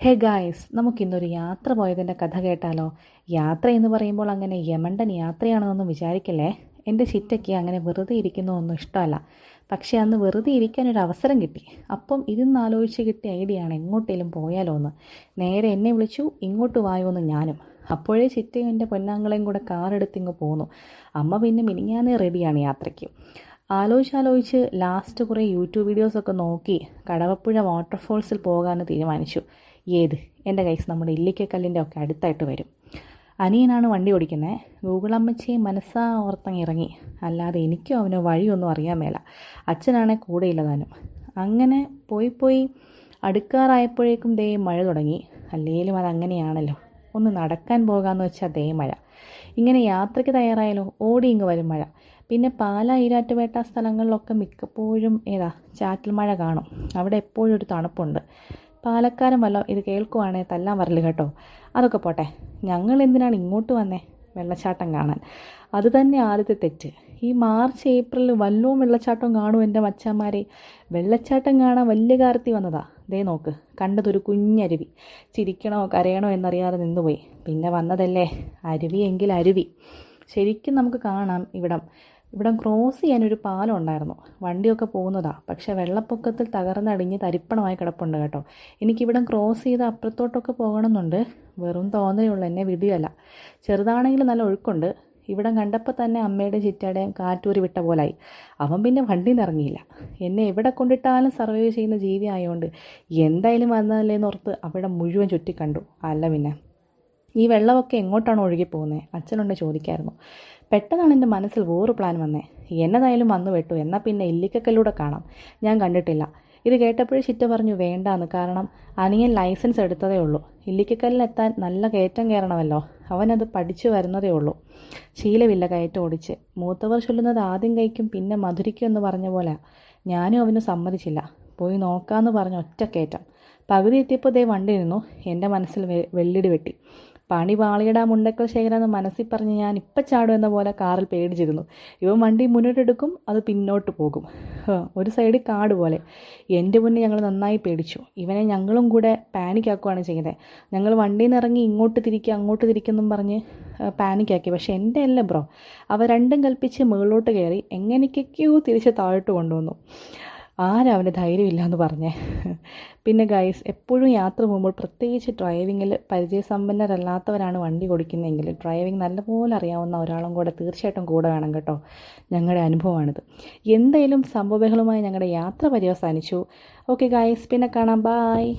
Hey guys, നമുക്കിന്നൊരു യാത്ര പോയതിൻ്റെ കഥ കേട്ടാലോ? യാത്ര എന്ന് പറയുമ്പോൾ അങ്ങനെ യമണ്ടൻ യാത്രയാണെന്നൊന്നും വിചാരിക്കല്ലേ. എൻ്റെ ചിറ്റയ്ക്ക് അങ്ങനെ വെറുതെ ഇരിക്കുന്നതൊന്നും ഇഷ്ടമല്ല. പക്ഷേ അന്ന് വെറുതെ ഇരിക്കാനൊരു അവസരം കിട്ടി. അപ്പം ഇരുന്നാലോചിച്ച് കിട്ടിയ ഐഡിയയാണ് എങ്ങോട്ടേലും പോയാലോ എന്ന്. നേരെ എന്നെ വിളിച്ചു, ഇങ്ങോട്ട് വായോ എന്ന് ഞാനും. അപ്പോഴേ ചിറ്റയും എൻ്റെ പൊന്നാങ്ങളെയും കൂടെ കാറെടുത്ത് ഇങ്ങ് പോന്നു. അമ്മ പിന്നെ മിനിഞ്ഞാന്നേ റെഡിയാണ് യാത്രയ്ക്ക്. ആലോചിച്ച് ലാസ്റ്റ് കുറേ യൂട്യൂബ് വീഡിയോസൊക്കെ നോക്കി കടവപ്പുഴ വാട്ടർഫോൾസിൽ പോകാമെന്ന് തീരുമാനിച്ചു. ഏത് എൻ്റെ കൈസ് നമ്മുടെ ഇല്ലിക്കക്കല്ലിൻ്റെ ഒക്കെ അടുത്തായിട്ട് വരും. അനിയനാണ് വണ്ടി ഓടിക്കുന്നത്. ഗൂഗിളമ്മച്ചിയെ മനസ്സാ ഓർത്തങ്ങ് ഇറങ്ങി. അല്ലാതെ എനിക്കും അവന് വഴിയൊന്നും അറിയാൻ മേല. അച്ഛനാണെ കൂടെയില്ല താനും. അങ്ങനെ പോയി അടുക്കാറായപ്പോഴേക്കും ദേ മഴ തുടങ്ങി. അല്ലേലും അതങ്ങനെയാണല്ലോ. ഒന്ന് നടക്കാൻ പോകാമെന്ന് വെച്ചാൽ ദേ മഴ. ഇങ്ങനെ യാത്രയ്ക്ക് തയ്യാറായാലോ ഓടി ഇങ്ങ് വരും മഴ. പിന്നെ പാല ഈരാറ്റുപേട്ട സ്ഥലങ്ങളിലൊക്കെ മിക്കപ്പോഴും ചാറ്റൽ മഴ കാണും. അവിടെ എപ്പോഴും ഒരു തണുപ്പുണ്ട്. പാലക്കാരൻ വല്ലോ ഇത് കേൾക്കുവാണെങ്കിൽ തല്ലാൻ വരല് കേട്ടോ. അതൊക്കെ പോട്ടെ, ഞങ്ങൾ എന്തിനാണ് ഇങ്ങോട്ട് വന്നേ? വെള്ളച്ചാട്ടം കാണാൻ. അതുതന്നെ ആദ്യത്തെ തെറ്റ്. ഈ മാർച്ച് ഏപ്രിൽ വല്ലവും വെള്ളച്ചാട്ടം കാണും എൻ്റെ മച്ചാന്മാരെ. വെള്ളച്ചാട്ടം കാണാൻ വലിയ കാർത്തി വന്നതാ. ദേ നോക്ക്, കണ്ടതൊരു കുഞ്ഞരുവി. ചിരിക്കണോ കരയണോ എന്നറിയാതെ നിന്നുപോയി. പിന്നെ വന്നതല്ലേ അരുവി എങ്കിൽ അരുവി. ശരിക്കും നമുക്ക് കാണാം ഇവിടം ക്രോസ് ചെയ്യാനൊരു പാലം ഉണ്ടായിരുന്നു. വണ്ടിയൊക്കെ പോകുന്നതാ. പക്ഷേ വെള്ളപ്പൊക്കത്തിൽ തകർന്നടിഞ്ഞ് തരിപ്പണമായി കിടപ്പുണ്ട് കേട്ടോ. എനിക്കിവിടം ക്രോസ് ചെയ്ത് അപ്പുറത്തോട്ടൊക്കെ പോകണമെന്നുണ്ട്. വെറും തോന്നലുള്ള എന്നെ വിധിയല്ല. ചെറുതാണെങ്കിലും നല്ല ഒഴുക്കുണ്ട്. ഇവിടം കണ്ടപ്പോൾ തന്നെ അമ്മയുടെ ചിറ്റയുടെയും കാറ്റൂരി വിട്ട പോലായി. അവൻ പിന്നെ വണ്ടി നിറങ്ങിയില്ല. എന്നെ എവിടെ കൊണ്ടിട്ടാലും സർവൈവ് ചെയ്യുന്ന ജീവി ആയതുകൊണ്ട് എന്തായാലും വന്നതല്ലേന്ന് ഓർത്ത് അവിടെ മുഴുവൻ ചുറ്റിക്കണ്ടു. അല്ല പിന്നെ ഈ വെള്ളമൊക്കെ എങ്ങോട്ടാണ് ഒഴുകിപ്പോകുന്നത്? അച്ഛനുണ്ട് ചോദിക്കായിരുന്നു. പെട്ടെന്നാണ് എൻ്റെ മനസ്സിൽ വേറൊരു പ്ലാൻ വന്നേ. എന്നതായാലും വന്നു വിട്ടു, എന്നാൽ പിന്നെ ഇല്ലിക്കക്കല്ലൂടെ കാണാം. ഞാൻ കണ്ടിട്ടില്ല. ഇത് കേട്ടപ്പോഴേ ചിറ്റ പറഞ്ഞു വേണ്ടാന്ന്. കാരണം അനിയൻ ലൈസൻസ് എടുത്തതേ ഉള്ളൂ. ഇല്ലിക്കക്കല്ലിനെത്താൻ നല്ല കയറ്റം കയറണമല്ലോ. അവനത് പഠിച്ചു വരുന്നതേ ഉള്ളൂ. ശീലമില്ല കയറ്റം ഓടിച്ച്. മൂത്തവർ ചൊല്ലുന്നത് ആദ്യം കഴിക്കും പിന്നെ മധുരിക്കും എന്ന് പറഞ്ഞ പോലെ. ഞാനും അവന് സമ്മതിച്ചില്ല. പോയി നോക്കാമെന്ന് പറഞ്ഞ ഒറ്റ കയറ്റം. പകുതി എത്തിയപ്പോൾ ദേ വണ്ടി നിന്നു. എൻ്റെ മനസ്സിൽ വെള്ളിടി വെട്ടി. പണി പാളിയിടാ മുണ്ടക്കൽ ശേഖരമെന്ന് മനസ്സിൽ പറഞ്ഞ് ഞാൻ ഇപ്പം ചാടും എന്ന പോലെ കാറിൽ പേടിച്ചിരുന്നു. ഇവൻ വണ്ടി മുന്നോട്ടെടുക്കും, അത് പിന്നോട്ട് പോകും. ഒരു സൈഡിൽ കാട് പോലെ. എൻ്റെ മുന്നേ ഞങ്ങൾ നന്നായി പേടിച്ചു. ഇവനെ ഞങ്ങളും കൂടെ പാനിക്കാക്കുകയാണ് ചെയ്യുന്നത്. ഞങ്ങൾ വണ്ടിയിൽ നിന്ന് ഇറങ്ങി ഇങ്ങോട്ട് തിരിക്കുക അങ്ങോട്ട് തിരിക്കുമെന്നും പറഞ്ഞ് പാനിക്കാക്കി. പക്ഷെ എൻ്റെ അല്ല ബ്രോ. അവ രണ്ടും കൽപ്പിച്ച് മുകളിലോട്ട് കയറി എങ്ങനെയൊക്കെയോ തിരിച്ച് താഴോട്ട് കൊണ്ടുവന്നു. ആരാ അവന് ധൈര്യമില്ല എന്ന് പറഞ്ഞേ. പിന്നെ ഗൈസ്, എപ്പോഴും യാത്ര പോകുമ്പോൾ പ്രത്യേകിച്ച് ഡ്രൈവിങ്ങിൽ പരിചയസമ്പന്നരല്ലാത്തവരാണ് വണ്ടി ഓടിക്കുന്നതെങ്കിൽ ഡ്രൈവിംഗ് നല്ലപോലെ അറിയാവുന്ന ഒരാളും കൂടെ തീർച്ചയായിട്ടും കൂടെ വേണം കേട്ടോ. ഞങ്ങളുടെ അനുഭവമാണിത്. എന്തായാലും സംഭവബഹുലമായി ഞങ്ങളുടെ യാത്ര പര്യവസാനിച്ചു. ഓക്കെ ഗൈസ്, പിന്നെ കാണാം. ബായ്.